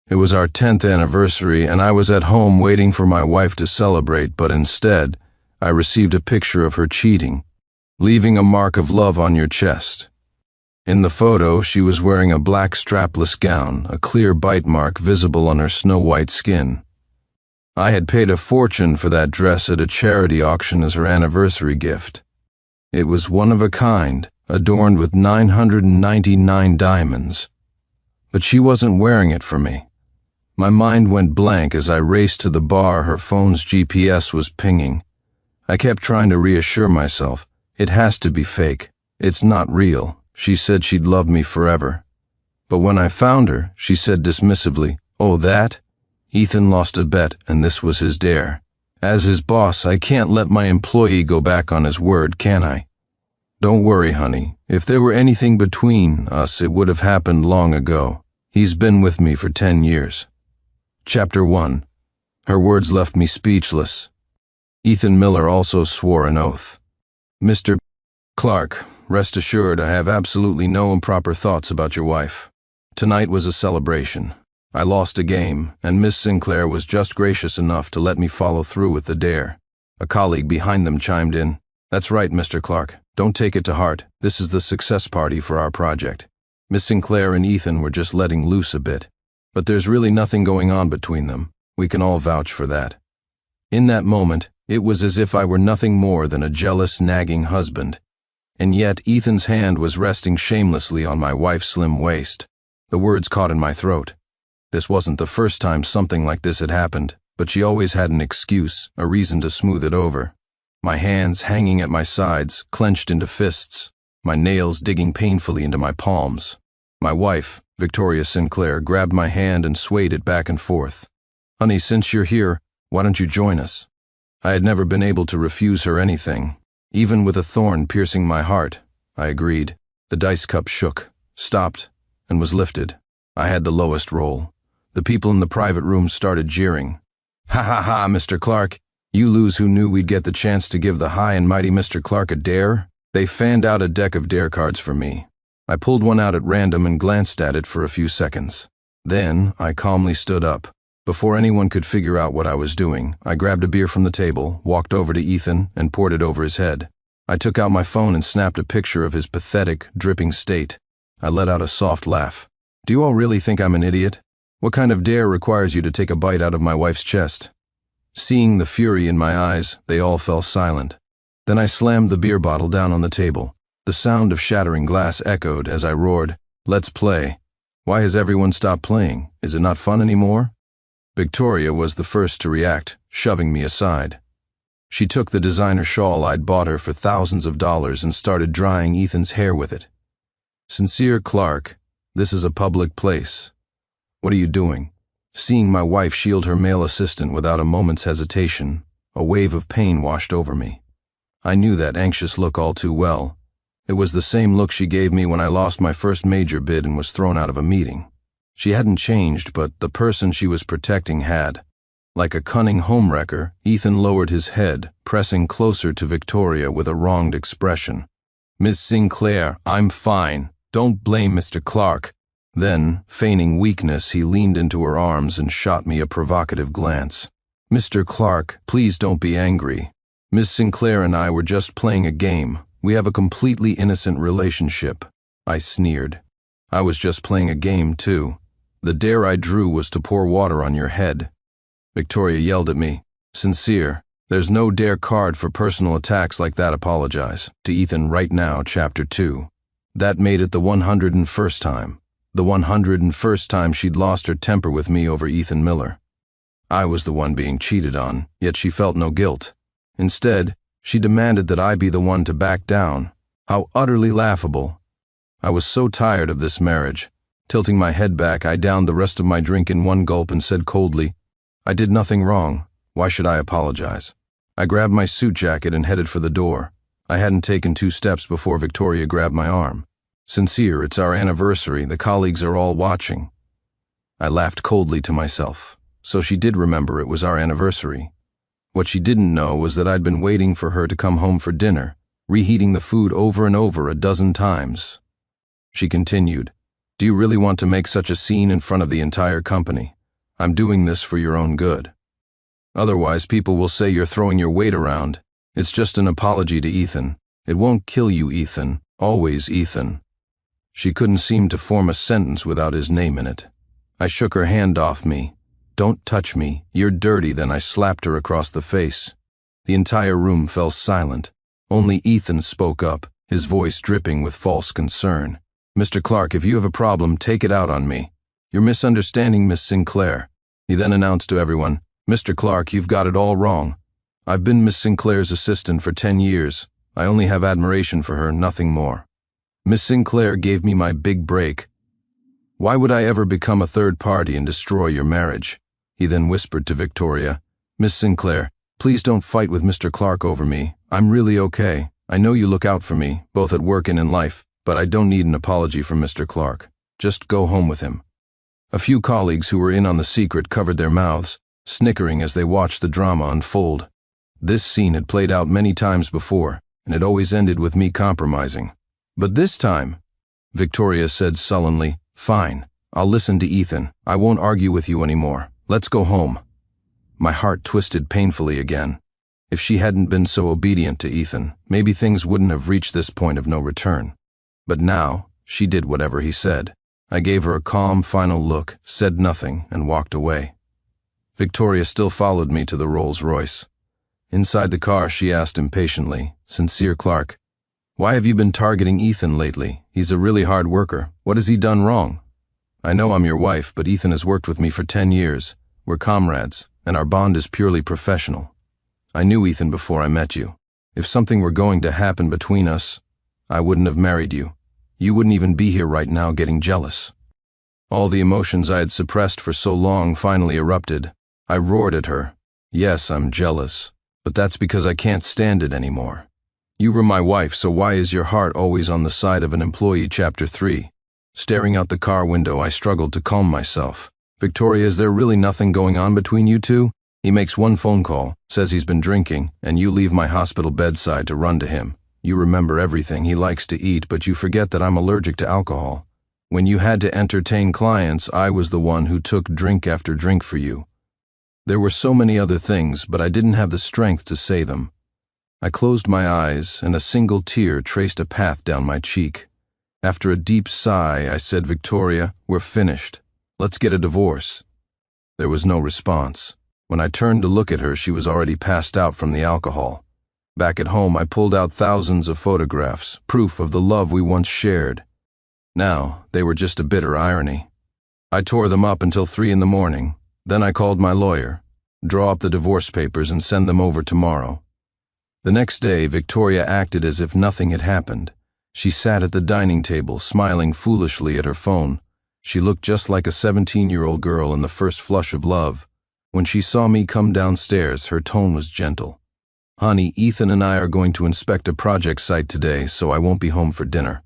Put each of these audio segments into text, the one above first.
It was our 10th anniversary, and I was at home waiting for my wife to celebrate, but instead, I received a picture of her cheating, leaving a mark of love on your chest. In the photo, she was wearing a black strapless gown, a clear bite mark visible on her snow-white skin. I had paid a fortune for that dress at a charity auction as her anniversary gift. It was one of a kind, adorned with 999 diamonds. But she wasn't wearing it for me. My mind went blank as I raced to the bar. Her phone's GPS was pinging. I kept trying to reassure myself. It has to be fake. It's not real. She said she'd love me forever. But when I found her, she said dismissively, "Oh, that? Ethan lost a bet, and this was his dare. As his boss, I can't let my employee go back on his word, can I? Don't worry, honey. If there were anything between us, it would have happened long ago. He's been with me for 10 years. Chapter 1. Her words left me speechless. Ethan Miller also swore an oath. Mr. Clark, rest assured I have absolutely no improper thoughts about your wife. Tonight was a celebration. I lost a game, and Miss Sinclair was just gracious enough to let me follow through with the dare. A colleague behind them chimed in. That's right, Mr. Clark. Don't take it to heart. This is the success party for our project. Miss Sinclair and Ethan were just letting loose a bit. But there's really nothing going on between them. We can all vouch for that. In that moment, it was as if I were nothing more than a jealous, nagging husband. And yet Ethan's hand was resting shamelessly on my wife's slim waist. The words caught in my throat. This wasn't the first time something like this had happened, but she always had an excuse, a reason to smooth it over. My hands hanging at my sides, clenched into fists, my nails digging painfully into my palms. My wife, Victoria Sinclair, grabbed my hand and swayed it back and forth. Honey, since you're here, why don't you join us? I had never been able to refuse her anything. Even with a thorn piercing my heart, I agreed. The dice cup shook, stopped, and was lifted. I had the lowest roll. The people in the private room started jeering. Ha ha ha, Mr. Clark. You lose who knew we'd get the chance to give the high and mighty Mr. Clark a dare? They fanned out a deck of dare cards for me. I pulled one out at random and glanced at it for a few seconds. Then, I calmly stood up. Before anyone could figure out what I was doing, I grabbed a beer from the table, walked over to Ethan, and poured it over his head. I took out my phone and snapped a picture of his pathetic, dripping state. I let out a soft laugh. Do you all really think I'm an idiot? What kind of dare requires you to take a bite out of my wife's chest? Seeing the fury in my eyes, they all fell silent. Then I slammed the beer bottle down on the table. The sound of shattering glass echoed as I roared, "Let's play. Why has everyone stopped playing? Is it not fun anymore?" Victoria was the first to react, shoving me aside. She took the designer shawl I'd bought her for thousands of dollars and started drying Ethan's hair with it. "Sincere Clark, this is a public place. What are you doing?" Seeing my wife shield her male assistant without a moment's hesitation, a wave of pain washed over me. I knew that anxious look all too well. It was the same look she gave me when I lost my first major bid and was thrown out of a meeting. She hadn't changed, but the person she was protecting had. Like a cunning homewrecker, Ethan lowered his head, pressing closer to Victoria with a wronged expression. "Miss Sinclair, I'm fine. Don't blame Mr. Clark." Then, feigning weakness, he leaned into her arms and shot me a provocative glance. "Mr. Clark, please don't be angry. Miss Sinclair and I were just playing a game. We have a completely innocent relationship." I sneered. "I was just playing a game, too. The dare I drew was to pour water on your head." Victoria yelled at me. "Sincere, there's no dare card for personal attacks like that. Apologize to Ethan right now." Chapter 2. That made it the 101st time. The 101st time she'd lost her temper with me over Ethan Miller. I was the one being cheated on, yet she felt no guilt. Instead, she demanded that I be the one to back down. How utterly laughable. I was so tired of this marriage. Tilting my head back, I downed the rest of my drink in one gulp and said coldly, "I did nothing wrong. Why should I apologize?" I grabbed my suit jacket and headed for the door. I hadn't taken 2 steps before Victoria grabbed my arm. "Sincere, it's our anniversary. The colleagues are all watching." I laughed coldly to myself. So she did remember it was our anniversary. What she didn't know was that I'd been waiting for her to come home for dinner, reheating the food over and over a dozen times. She continued, "Do you really want to make such a scene in front of the entire company? I'm doing this for your own good. Otherwise, people will say you're throwing your weight around. It's just an apology to Ethan. It won't kill you, Ethan. Always Ethan." She couldn't seem to form a sentence without his name in it. I shook her hand off me. "Don't touch me. You're dirty." Then I slapped her across the face. The entire room fell silent. Only Ethan spoke up, his voice dripping with false concern. "Mr. Clark, if you have a problem, take it out on me. You're misunderstanding Miss Sinclair." He then announced to everyone, "Mr. Clark, you've got it all wrong. I've been Miss Sinclair's assistant for 10 years. I only have admiration for her, nothing more. Miss Sinclair gave me my big break. Why would I ever become a third party and destroy your marriage?" He then whispered to Victoria, "Miss Sinclair, please don't fight with Mr. Clark over me. I'm really okay. I know you look out for me, both at work and in life, but I don't need an apology from Mr. Clark. Just go home with him." A few colleagues who were in on the secret covered their mouths, snickering as they watched the drama unfold. This scene had played out many times before, and it always ended with me compromising. But this time, Victoria said sullenly, "Fine, I'll listen to Ethan. I won't argue with you anymore. Let's go home." My heart twisted painfully again. If she hadn't been so obedient to Ethan, maybe things wouldn't have reached this point of no return. But now, she did whatever he said. I gave her a calm, final look, said nothing, and walked away. Victoria still followed me to the Rolls-Royce. Inside the car, she asked impatiently, "Sincere Clark, why have you been targeting Ethan lately? He's a really hard worker. What has he done wrong?" "I know I'm your wife, but Ethan has worked with me for 10 years. We're comrades, and our bond is purely professional. I knew Ethan before I met you. If something were going to happen between us, I wouldn't have married you. You wouldn't even be here right now getting jealous." All the emotions I had suppressed for so long finally erupted. I roared at her. "Yes, I'm jealous, but that's because I can't stand it anymore. You were my wife, so why is your heart always on the side of an employee?" Chapter 3. Staring out the car window, I struggled to calm myself. "Victoria, is there really nothing going on between you two? He makes one phone call, says he's been drinking, and you leave my hospital bedside to run to him. You remember everything. He likes to eat, but you forget that I'm allergic to alcohol. When you had to entertain clients, I was the one who took drink after drink for you. There were so many other things, but I didn't have the strength to say them." I closed my eyes, and a single tear traced a path down my cheek. After a deep sigh, I said, "Victoria, we're finished. Let's get a divorce." There was no response. When I turned to look at her, she was already passed out from the alcohol. Back at home, I pulled out thousands of photographs, proof of the love we once shared. Now, they were just a bitter irony. I tore them up until 3 in the morning. Then I called my lawyer. "Draw up the divorce papers and send them over tomorrow." The next day, Victoria acted as if nothing had happened. She sat at the dining table, smiling foolishly at her phone. She looked just like a 17-year-old girl in the first flush of love. When she saw me come downstairs, her tone was gentle. "Honey, Ethan and I are going to inspect a project site today, so I won't be home for dinner."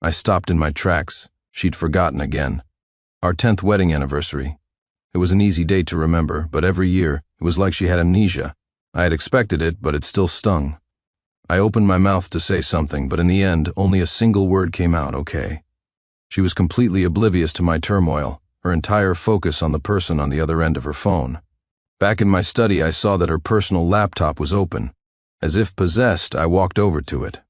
I stopped in my tracks. She'd forgotten again. Our 10th wedding anniversary. It was an easy date to remember, but every year, it was like she had amnesia. I had expected it, but it still stung. I opened my mouth to say something, but in the end, only a single word came out, "Okay." She was completely oblivious to my turmoil, her entire focus on the person on the other end of her phone. Back in my study, I saw that her personal laptop was open. As if possessed, I walked over to it.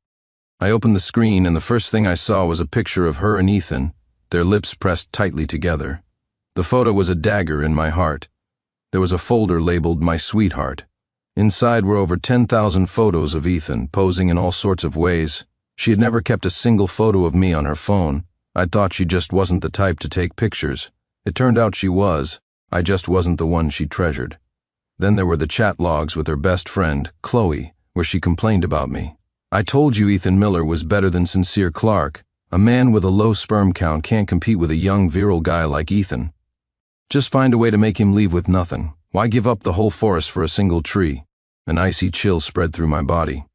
I opened the screen, and the first thing I saw was a picture of her and Ethan, their lips pressed tightly together. The photo was a dagger in my heart. There was a folder labeled "My Sweetheart." Inside were over 10,000 photos of Ethan, posing in all sorts of ways. She had never kept a single photo of me on her phone. I thought she just wasn't the type to take pictures. It turned out she was. I just wasn't the one she treasured. Then there were the chat logs with her best friend, Chloe, where she complained about me. "I told you Ethan Miller was better than Sincere Clark. A man with a low sperm count can't compete with a young, virile guy like Ethan. Just find a way to make him leave with nothing. Why give up the whole forest for a single tree?" An icy chill spread through my body.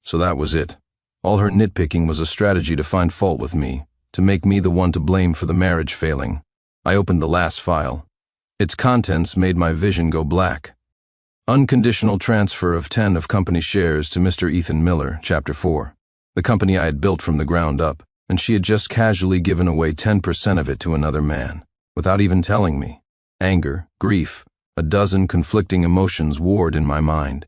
So that was it. All her nitpicking was a strategy to find fault with me, to make me the one to blame for the marriage failing. I opened the last file. Its contents made my vision go black. Unconditional transfer of 10 of company shares to Mr. Ethan Miller, Chapter 4. The company I had built from the ground up, and she had just casually given away 10% of it to another man, without even telling me. Anger, grief, a dozen conflicting emotions warred in my mind.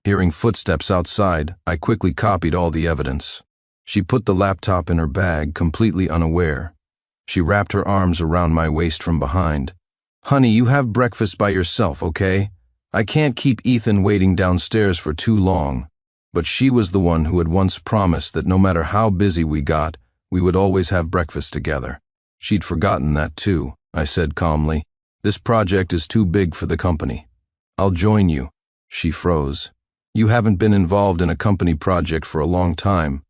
Hearing footsteps outside, I quickly copied all the evidence. She put the laptop in her bag, completely unaware. She wrapped her arms around my waist from behind. "Honey, you have breakfast by yourself, okay? I can't keep Ethan waiting downstairs for too long." But she was the one who had once promised that no matter how busy we got, we would always have breakfast together. She'd forgotten that too, I said calmly. "This project is too big for the company. I'll join you." She froze. "You haven't been involved in a company project for a long time.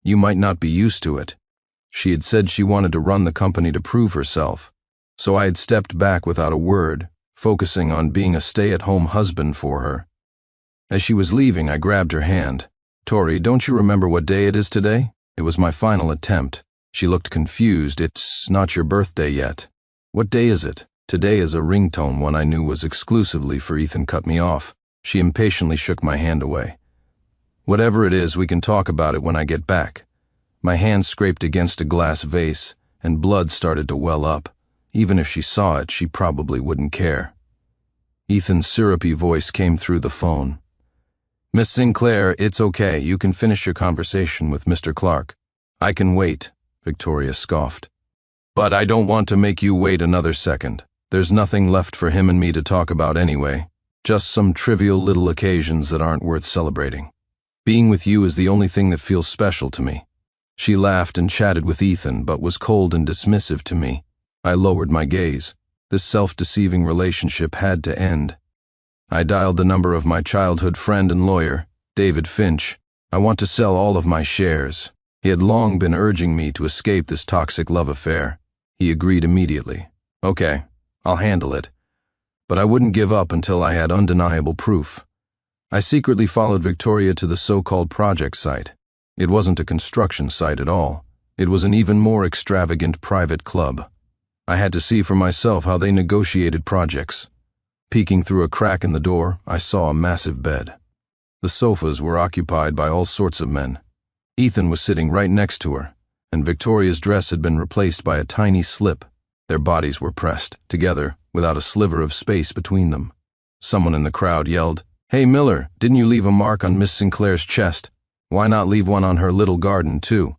You might not be used to it." She had said she wanted to run the company to prove herself, so I had stepped back without a word, focusing on being a stay-at-home husband for her. As she was leaving, I grabbed her hand. "Tori, don't you remember what day it is today?" It was my final attempt. She looked confused. "It's not your birthday yet." "What day is it?" "Today is a ringtone one I knew was exclusively for Ethan cut me off." She impatiently shook my hand away. "Whatever it is, we can talk about it when I get back." My hand scraped against a glass vase, and blood started to well up. Even if she saw it, she probably wouldn't care. Ethan's syrupy voice came through the phone. "Miss Sinclair, it's okay. You can finish your conversation with Mr. Clark." "I can wait," Victoria scoffed. "But I don't want to make you wait another second. There's nothing left for him and me to talk about anyway. Just some trivial little occasions that aren't worth celebrating. Being with you is the only thing that feels special to me." She laughed and chatted with Ethan, but was cold and dismissive to me. I lowered my gaze. This self-deceiving relationship had to end. I dialed the number of my childhood friend and lawyer, David Finch. "I want to sell all of my shares." He had long been urging me to escape this toxic love affair. He agreed immediately. "Okay, I'll handle it." But I wouldn't give up until I had undeniable proof. I secretly followed Victoria to the so-called project site. It wasn't a construction site at all. It was an even more extravagant private club. I had to see for myself how they negotiated projects. Peeking through a crack in the door, I saw a massive bed. The sofas were occupied by all sorts of men. Ethan was sitting right next to her, and Victoria's dress had been replaced by a tiny slip. Their bodies were pressed together, without a sliver of space between them. Someone in the crowd yelled, "Hey Miller, didn't you leave a mark on Miss Sinclair's chest? Why not leave one on her little garden too?"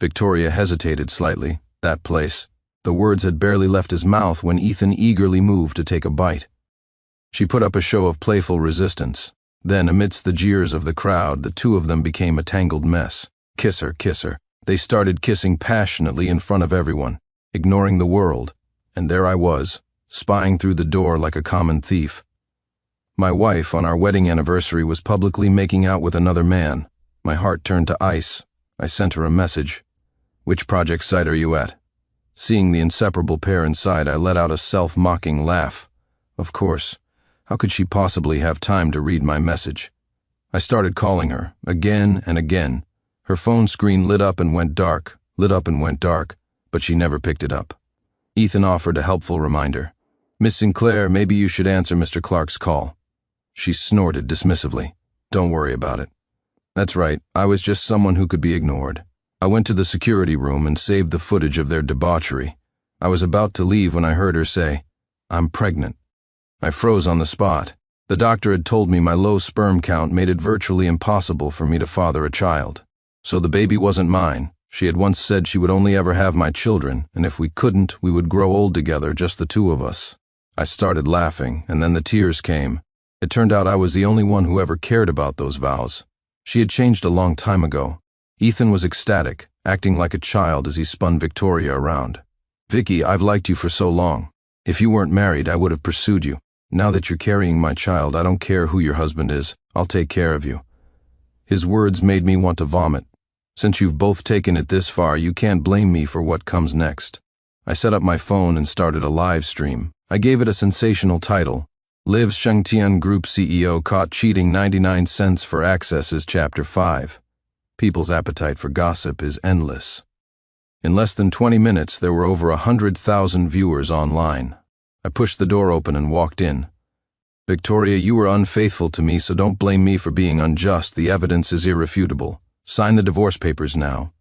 Victoria hesitated slightly. That place. The words had barely left his mouth when Ethan eagerly moved to take a bite. She put up a show of playful resistance. Then, amidst the jeers of the crowd, the two of them became a tangled mess. "Kiss her, kiss her." They started kissing passionately in front of everyone, ignoring the world, and there I was, spying through the door like a common thief. My wife, on our wedding anniversary, was publicly making out with another man. My heart turned to ice. I sent her a message. "Which project site are you at?" Seeing the inseparable pair inside, I let out a self-mocking laugh. Of course. How could she possibly have time to read my message? I started calling her, again and again. Her phone screen lit up and went dark, but she never picked it up. Ethan offered a helpful reminder. "Miss Sinclair, maybe you should answer Mr. Clark's call." She snorted dismissively. "Don't worry about it." That's right, I was just someone who could be ignored. I went to the security room and saved the footage of their debauchery. I was about to leave when I heard her say, "I'm pregnant." I froze on the spot. The doctor had told me my low sperm count made it virtually impossible for me to father a child. So the baby wasn't mine. She had once said she would only ever have my children, and if we couldn't, we would grow old together, just the two of us. I started laughing, and then the tears came. It turned out I was the only one who ever cared about those vows. She had changed a long time ago. Ethan was ecstatic, acting like a child as he spun Victoria around. "Vicky, I've liked you for so long. If you weren't married, I would have pursued you. Now that you're carrying my child, I don't care who your husband is. I'll take care of you." His words made me want to vomit. Since you've both taken it this far, you can't blame me for what comes next. I set up my phone and started a live stream. I gave it a sensational title. Liv Shengtian Group CEO Caught Cheating 99 Cents for Accesses Chapter 5. People's appetite for gossip is endless. In less than 20 minutes, there were over 100,000 viewers online. I pushed the door open and walked in. "Victoria, you were unfaithful to me, so don't blame me for being unjust. The evidence is irrefutable. Sign the divorce papers now."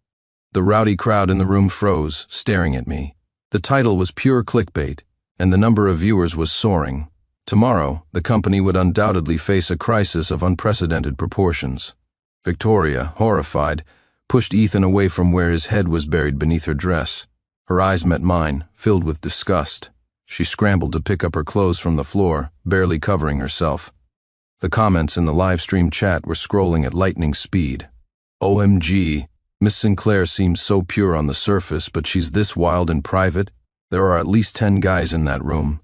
The rowdy crowd in the room froze, staring at me. The title was pure clickbait. and the number of viewers was soaring. Tomorrow, the company would undoubtedly face a crisis of unprecedented proportions. Victoria, horrified, pushed Ethan away from where his head was buried beneath her dress. Her eyes met mine, filled with disgust. She scrambled to pick up her clothes from the floor, barely covering herself. The comments in the live stream chat were scrolling at lightning speed. OMG, Miss Sinclair seems so pure on the surface, but she's this wild in private? There are at least 10 guys in that room.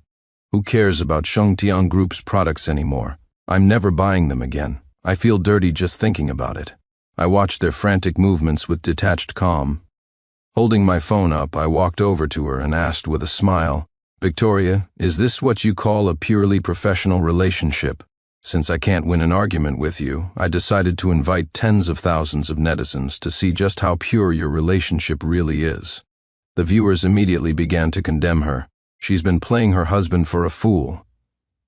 Who cares about Shengtian Group's products anymore? I'm never buying them again. I feel dirty just thinking about it. I watched their frantic movements with detached calm. Holding my phone up, I walked over to her and asked with a smile, "Victoria, is this what you call a purely professional relationship? Since I can't win an argument with you, I decided to invite tens of thousands of netizens to see just how pure your relationship really is." The viewers immediately began to condemn her. She's been playing her husband for a fool.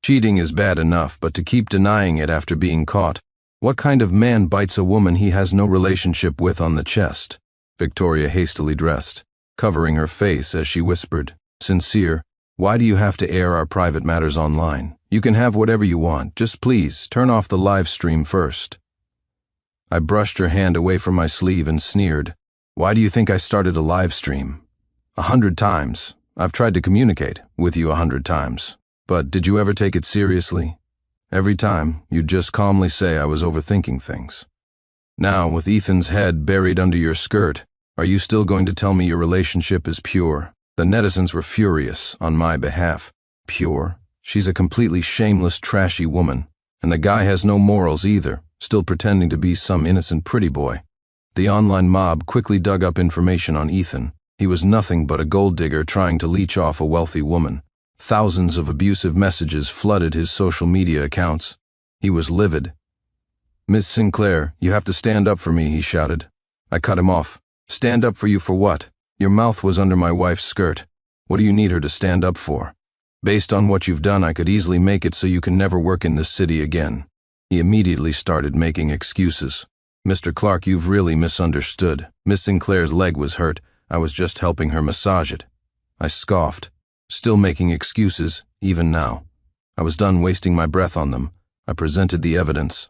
Cheating is bad enough, but to keep denying it after being caught. What kind of man bites a woman he has no relationship with on the chest? Victoria hastily dressed, covering her face as she whispered, "Sincere, why do you have to air our private matters online? You can have whatever you want, just please turn off the live stream first." I brushed her hand away from my sleeve and sneered, "Why do you think I started a live stream? 100 times. I've tried to communicate with you 100 times. But did you ever take it seriously? Every time, you'd just calmly say I was overthinking things. Now, with Ethan's head buried under your skirt, are you still going to tell me your relationship is pure?" The netizens were furious on my behalf. Pure? She's a completely shameless, trashy woman. And the guy has no morals either, still pretending to be some innocent pretty boy. The online mob quickly dug up information on Ethan. He was nothing but a gold digger trying to leech off a wealthy woman. Thousands of abusive messages flooded his social media accounts. He was livid. "Miss Sinclair, you have to stand up for me," he shouted. I cut him off. "Stand up for you for what? Your mouth was under my wife's skirt. What do you need her to stand up for? Based on what you've done, I could easily make it so you can never work in this city again." He immediately started making excuses. "Mr. Clark, you've really misunderstood. Miss Sinclair's leg was hurt. I was just helping her massage it." I scoffed. Still making excuses, even now. I was done wasting my breath on them. I presented the evidence.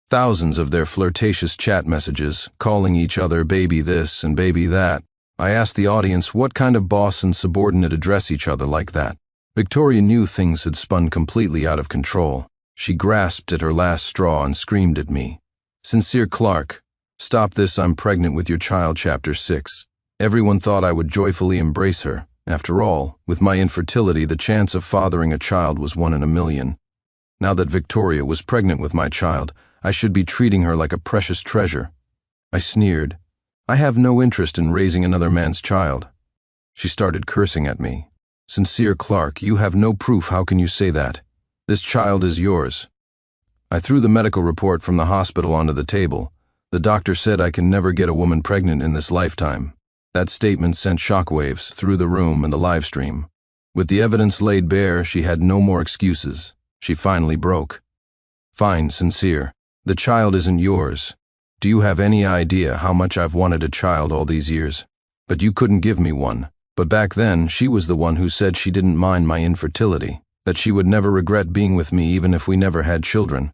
Thousands of their flirtatious chat messages, calling each other baby this and baby that. I asked the audience, what kind of boss and subordinate address each other like that? Victoria knew things had spun completely out of control. She grasped at her last straw and screamed at me. "Sincere Clark, stop this, I'm pregnant with your child," Chapter 6. Everyone thought I would joyfully embrace her. After all, with my infertility, the chance of fathering a child was 1 in a million. Now that Victoria was pregnant with my child, I should be treating her like a precious treasure. I sneered. "I have no interest in raising another man's child." She started cursing at me. "Sincere Clark, you have no proof. How can you say that? This child is yours." I threw the medical report from the hospital onto the table. The doctor said I can never get a woman pregnant in this lifetime. That statement sent shockwaves through the room and the live stream. With the evidence laid bare, she had no more excuses. She finally broke. "Fine, Sincere. The child isn't yours. Do you have any idea how much I've wanted a child all these years? But you couldn't give me one. But back then, she was the one who said she didn't mind my infertility, that she would never regret being with me even if we never had children.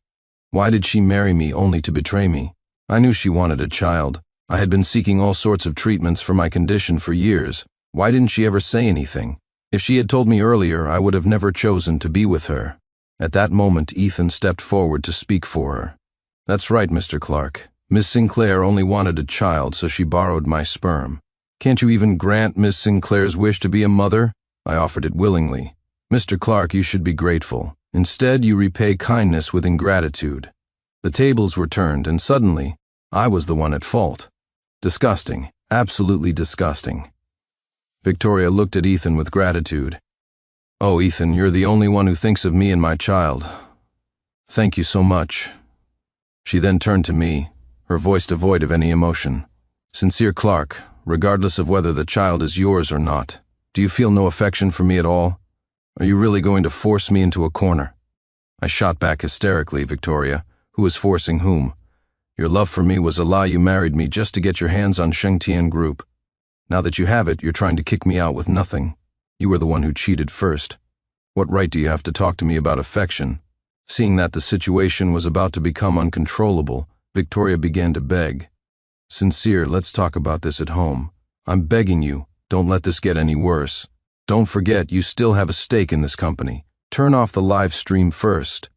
Why did she marry me only to betray me? I knew she wanted a child. I had been seeking all sorts of treatments for my condition for years. Why didn't she ever say anything? If she had told me earlier, I would have never chosen to be with her." At that moment, Ethan stepped forward to speak for her. "That's right, Mr. Clark. Miss Sinclair only wanted a child, so she borrowed my sperm. Can't you even grant Miss Sinclair's wish to be a mother?" I offered it willingly. "Mr. Clark, you should be grateful. Instead, you repay kindness with ingratitude." The tables were turned, and suddenly, I was the one at fault. Disgusting. Absolutely disgusting. Victoria looked at Ethan with gratitude. "Oh, Ethan, you're the only one who thinks of me and my child. Thank you so much." She then turned to me, her voice devoid of any emotion. "Sincere Clark, regardless of whether the child is yours or not, do you feel no affection for me at all? Are you really going to force me into a corner?" I shot back hysterically, "Victoria, who is forcing whom? Your love for me was a lie. You married me just to get your hands on Shengtian Group. Now that you have it, you're trying to kick me out with nothing. You were the one who cheated first. What right do you have to talk to me about affection? Seeing that the situation was about to become uncontrollable, Victoria began to beg. Sincere, let's talk about this at home. I'm begging you, don't let this get any worse. Don't forget, you still have a stake in this company. Turn off the live stream first.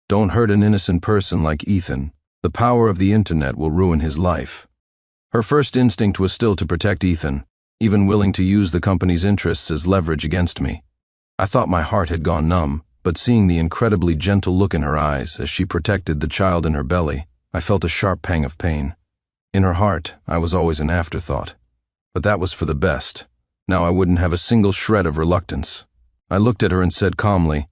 Don't hurt an innocent person like Ethan. The power of the internet will ruin his life. Her first instinct was still to protect Ethan, even willing to use the company's interests as leverage against me. I thought my heart had gone numb, but seeing the incredibly gentle look in her eyes as she protected the child in her belly, I felt a sharp pang of pain. In her heart, I was always an afterthought. But that was for the best. Now I wouldn't have a single shred of reluctance. I looked at her and said calmly,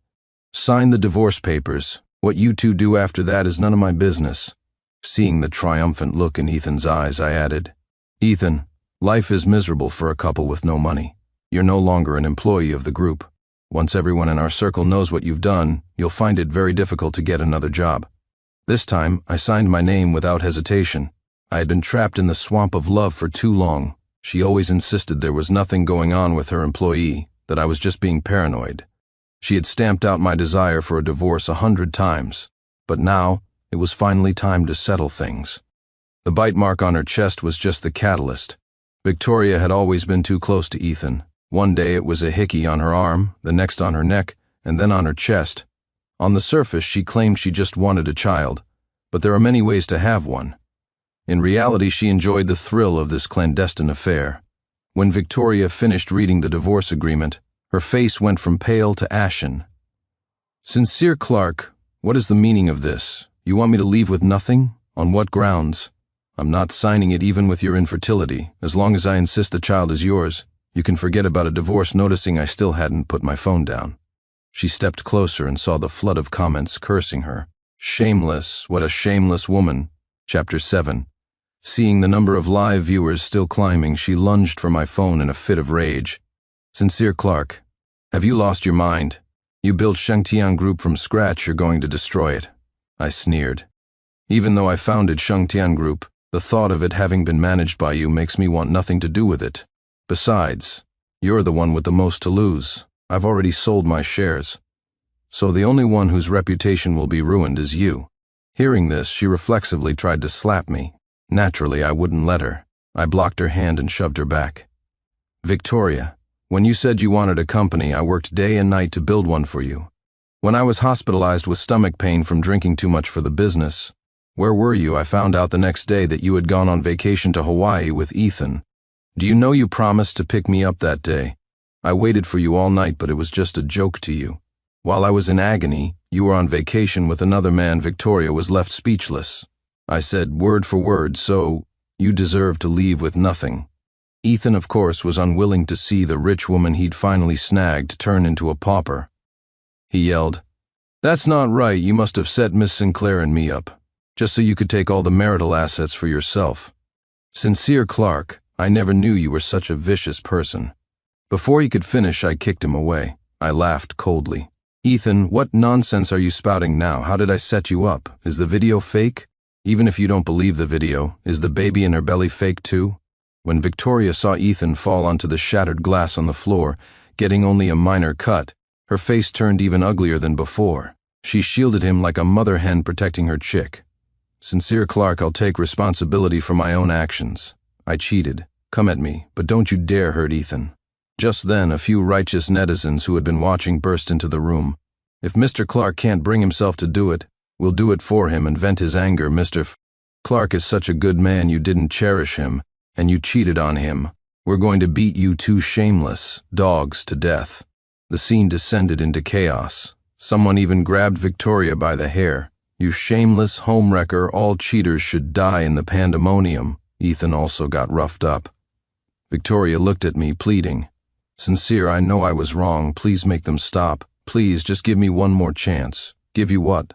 "Sign the divorce papers. What you two do after that is none of my business." Seeing the triumphant look in Ethan's eyes, I added, "Ethan, life is miserable for a couple with no money. You're no longer an employee of the group. Once everyone in our circle knows what you've done, you'll find it very difficult to get another job." This time, I signed my name without hesitation. I had been trapped in the swamp of love for too long. She always insisted there was nothing going on with her employee, that I was just being paranoid. She had stamped out my desire for a divorce 100 times, but now it was finally time to settle things. The bite mark on her chest was just the catalyst. Victoria had always been too close to Ethan. One day it was a hickey on her arm, the next on her neck, and then on her chest. On the surface, she claimed she just wanted a child, but there are many ways to have one. In reality, she enjoyed the thrill of this clandestine affair. When Victoria finished reading the divorce agreement, her face went from pale to ashen. "Sincere Clark, what is the meaning of this? You want me to leave with nothing? On what grounds? I'm not signing it even with your infertility. As long as I insist the child is yours, you can forget about a divorce." Noticing I still hadn't put my phone down, she stepped closer and saw the flood of comments cursing her. "Shameless, what a shameless woman." Chapter 7. Seeing the number of live viewers still climbing, she lunged for my phone in a fit of rage. "Sincere Clark, have you lost your mind? You built Shengtian Group from scratch, you're going to destroy it." I sneered. "Even though I founded Shengtian Group, the thought of it having been managed by you makes me want nothing to do with it. Besides, you're the one with the most to lose. I've already sold my shares. So the only one whose reputation will be ruined is you." Hearing this, she reflexively tried to slap me. Naturally, I wouldn't let her. I blocked her hand and shoved her back. "Victoria, when you said you wanted a company, I worked day and night to build one for you. When I was hospitalized with stomach pain from drinking too much for the business, where were you? I found out the next day that you had gone on vacation to Hawaii with Ethan. Do you know you promised to pick me up that day? I waited for you all night, but it was just a joke to you. While I was in agony, you were on vacation with another man." Victoria was left speechless. I said word for word, "So, you deserve to leave with nothing." Ethan, of course, was unwilling to see the rich woman he'd finally snagged turn into a pauper. He yelled, "That's not right. You must have set Miss Sinclair and me up, just so you could take all the marital assets for yourself. Sincere Clark, I never knew you were such a vicious person." Before he could finish, I kicked him away. I laughed coldly. "Ethan, what nonsense are you spouting now? How did I set you up? Is the video fake? Even if you don't believe the video, is the baby in her belly fake too?" When Victoria saw Ethan fall onto the shattered glass on the floor, getting only a minor cut, her face turned even uglier than before. She shielded him like a mother hen protecting her chick. "Sincere Clark, I'll take responsibility for my own actions. I cheated. Come at me, but don't you dare hurt Ethan." Just then, a few righteous netizens who had been watching burst into the room. "If Mr. Clark can't bring himself to do it, we'll do it for him and vent his anger. Mr. Clark is such a good man, you didn't cherish him, and you cheated on him. We're going to beat you two shameless dogs to death." The scene descended into chaos. Someone even grabbed Victoria by the hair. "You shameless homewrecker, all cheaters should die in the pandemonium." Ethan also got roughed up. Victoria looked at me, pleading, "Sincere, I know I was wrong. Please make them stop. Please, just give me one more chance." "Give you what?"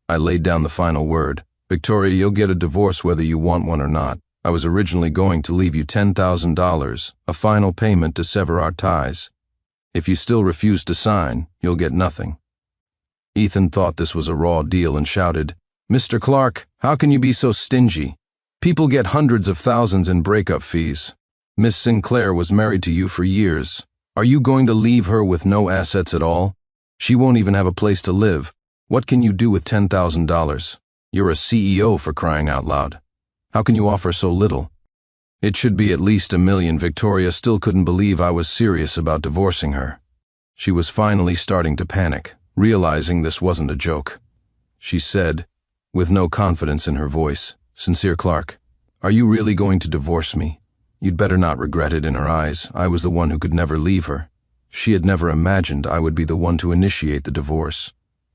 I laid down the final word. "Victoria, you'll get a divorce whether you want one or not. I was originally going to leave you $10,000, a final payment to sever our ties. If you still refuse to sign, you'll get nothing." Ethan thought this was a raw deal and shouted, "Mr. Clark, how can you be so stingy? People get hundreds of thousands in breakup fees. Miss Sinclair was married to you for years. Are you going to leave her with no assets at all? She won't even have a place to live. What can you do with $10,000? You're a CEO, for crying out loud. How can you offer so little? It should be at least $1 million. Victoria still couldn't believe I was serious about divorcing her. She was finally starting to panic, realizing this wasn't a joke. She said, with no confidence in her voice, "Sincere Clark, are you really going to divorce me? You'd better not regret it." In her eyes, I was the one who could never leave her. She had never imagined I would be the one to initiate the divorce.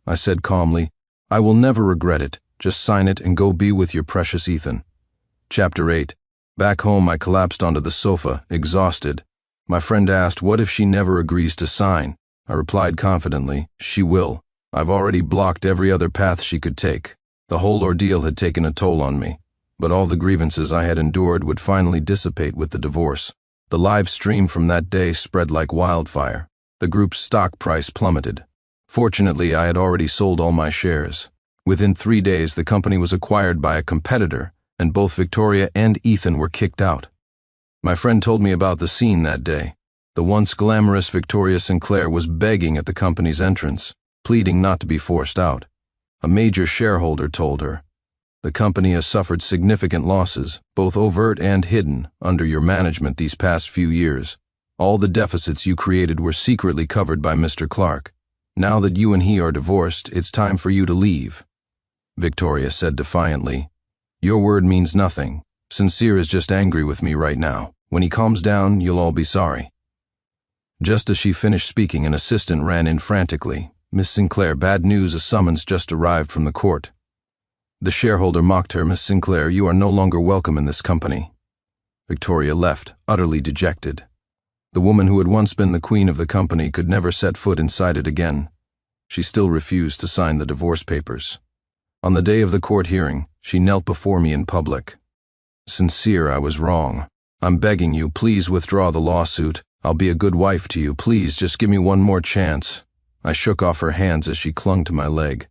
I said calmly, "I will never regret it. Just sign it and go be with your precious Ethan." Chapter 8. Back home, I collapsed onto the sofa, exhausted. My friend asked, "What if she never agrees to sign?" I replied confidently, "She will. I've already blocked every other path she could take." The whole ordeal had taken a toll on me, but all the grievances I had endured would finally dissipate with the divorce. The live stream from that day spread like wildfire. The group's stock price plummeted. Fortunately, I had already sold all my shares. Within 3 days, the company was acquired by a competitor, and both Victoria and Ethan were kicked out. My friend told me about the scene that day. The once glamorous Victoria Sinclair was begging at the company's entrance, pleading not to be forced out. A major shareholder told her, "The company has suffered significant losses, both overt and hidden, under your management these past few years. All the deficits you created were secretly covered by Mr. Clark. Now that you and he are divorced, it's time for you to leave." Victoria said defiantly, "Your word means nothing. Sincere is just angry with me right now. When he calms down, you'll all be sorry." Just as she finished speaking, an assistant ran in frantically. "Miss Sinclair, bad news, a summons just arrived from the court." The shareholder mocked her. "Miss Sinclair, you are no longer welcome in this company." Victoria left, utterly dejected. The woman who had once been the queen of the company could never set foot inside it again. She still refused to sign the divorce papers. On the day of the court hearing, she knelt before me in public. "Sincere, I was wrong. I'm begging you, please withdraw the lawsuit. I'll be a good wife to you. Please, just give me one more chance." I shook off her hands as she clung to my leg.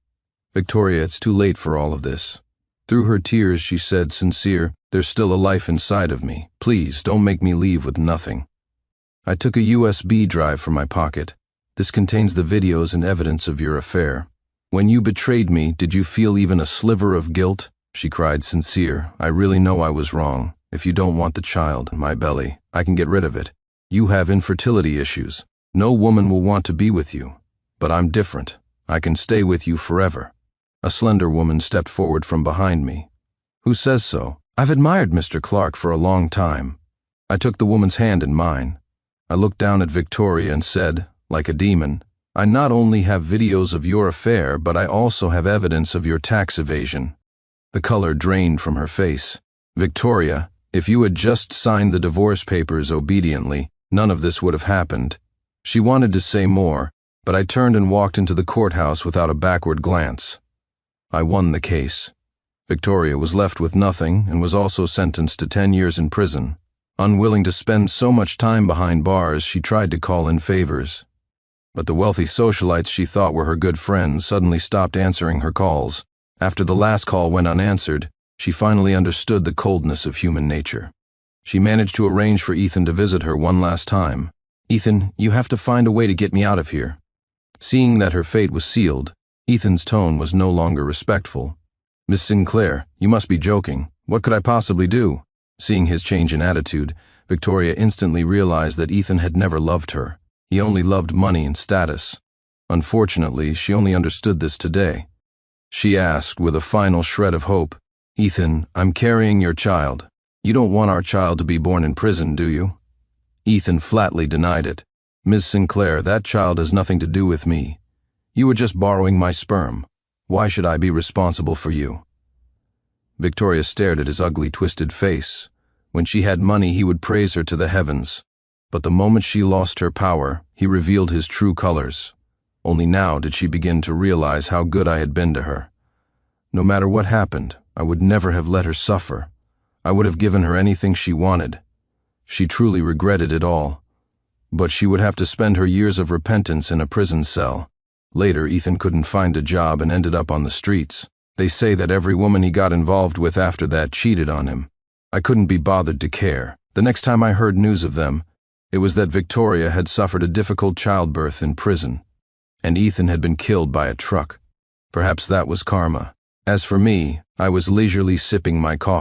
"Victoria, it's too late for all of this." Through her tears, she said, "Sincere, there's still a life inside of me. Please, don't make me leave with nothing." I took a USB drive from my pocket. "This contains the videos and evidence of your affair. When you betrayed me, did you feel even a sliver of guilt?" She cried, "Sincere, I really know I was wrong. If you don't want the child, my belly, I can get rid of it. You have infertility issues. No woman will want to be with you. But I'm different. I can stay with you forever." A slender woman stepped forward from behind me. "Who says so? I've admired Mr. Clark for a long time." I took the woman's hand in mine. I looked down at Victoria and said, like a demon, "I not only have videos of your affair, but I also have evidence of your tax evasion." The color drained from her face. "Victoria, if you had just signed the divorce papers obediently, none of this would have happened." She wanted to say more, but I turned and walked into the courthouse without a backward glance. I won the case. Victoria was left with nothing and was also sentenced to 10 years in prison. Unwilling to spend so much time behind bars, she tried to call in favors. But the wealthy socialites she thought were her good friends suddenly stopped answering her calls. After the last call went unanswered, she finally understood the coldness of human nature. She managed to arrange for Ethan to visit her one last time. "Ethan, you have to find a way to get me out of here." Seeing that her fate was sealed, Ethan's tone was no longer respectful. "Miss Sinclair, you must be joking. What could I possibly do?" Seeing his change in attitude, Victoria instantly realized that Ethan had never loved her. He only loved money and status. Unfortunately, she only understood this today. She asked, with a final shred of hope, "Ethan, I'm carrying your child. You don't want our child to be born in prison, do you?" Ethan flatly denied it. "Ms. Sinclair, that child has nothing to do with me. You were just borrowing my sperm. Why should I be responsible for you?" Victoria stared at his ugly, twisted face. When she had money, he would praise her to the heavens. But the moment she lost her power, he revealed his true colors. Only now did she begin to realize how good I had been to her. No matter what happened, I would never have let her suffer. I would have given her anything she wanted. She truly regretted it all. But she would have to spend her years of repentance in a prison cell. Later, Ethan couldn't find a job and ended up on the streets. They say that every woman he got involved with after that cheated on him. I couldn't be bothered to care. The next time I heard news of them, It was that Victoria had suffered a difficult childbirth in prison, and Ethan had been killed by a truck. Perhaps that was karma. As for me, I was leisurely sipping my coffee.